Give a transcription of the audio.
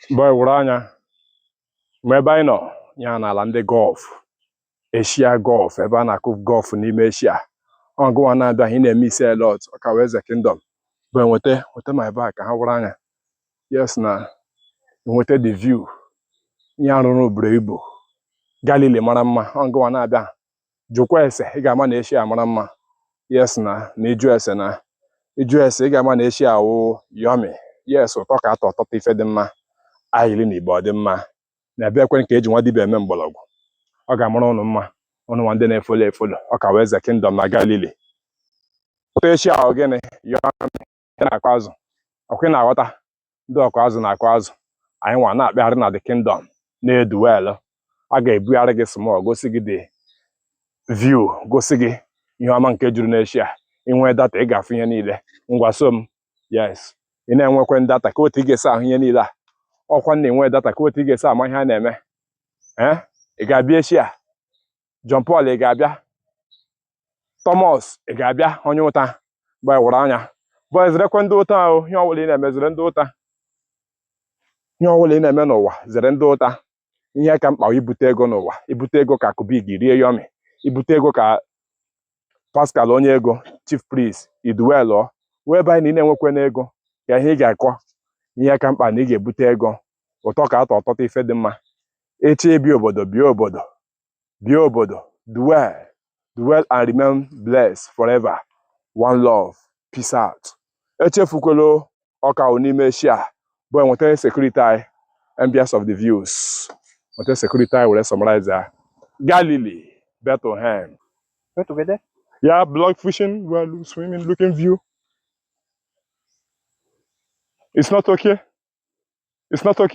Boy, Urania, ebe no, ya na ala ndị golf, Asia golf, ebe a na-akụ golf n'ime Asia. Ọgụwa na-abịa ị na-eme isi a lot, ka Eze Kingdom. But nweta my bag ka ha wụrụ anya. Yes na, nweta the view. Ihe arụrụ buru ibu. Galilee mara mma, ọgụwa na-abịa. Jụkwa ese, ị ga-ama na Asia mara mma. Yes na ịjụ ese na ịjụ ese, ị ga-ama na Asia wụ yomi. Yes, ụtọ ka atọ ọtọtọ ife dị mma. Ahịrị na Igbo ọ dị mma. Na-abịa ekwe nke eji nwa dibịa eme mgbọrọgwụ. Ọ ga-amara ụnụ mma, ụnụ nwa ndị na-efolo efolo. Ọ ka Eze Kingdom na Galilee. Ụtọ Asia ahụ gịnị? Na-akụ azụ. Ọkwa ị na-aghọta? Ndị ọkụ azụ na-akụ azụ. Anyị nwa na-akpagharị na the kingdom na-edu well. A ga-ebugharị gị small, gosi gị the view, gosi gị ihe ọma nke juru n'Asia. Inwe data, ị ga-afụ ihe niile. Ngwa so m. Yes. Ị na-enwekwe data ka otu ị ga-esi ahụ ihe niile a. Ọkwa na-enwe data ka otu ị ga-esi ama ihe a na-eme. Ị ga-abịa Asia. John Paul ị ga-abịa. Thomas ị ga-abịa onye ụta. Boy, wụrụ anya. Boy, zerekwe ndị ụta ahụ. Ihe ọbụla ị na-eme, zere ndị ụta. Ihe ọbụla ị na-eme n'ụwa, zere ndị ụta. Ihe ka mkpa ibute ego n'ụwa. Ibute ego ka Kubigi rie yomi. Ibute ego ka Pascal onye ego, Chief Priest, Iduelo. Wee ebe anyị na-enwekwe n'ego. Ka ihe ị ga-akọ. Ihe ka mkpa na ị ga-ebute ego. Ụtọ ka atọ ọtọtọ ife dị mma. Echi ebi obodo, bie obodo. Bie obodo. Dwell and remain blessed forever. One love. Peace out. Echefukwelo ọka n'ime Asia. Boy, nweta security anyị. Ambience of the views. Nweta security anyị were summarize ya. Galilee, Bethlehem. Go together? Yeah, block fishing, well, swimming, looking view. It's not okay. It's not okay.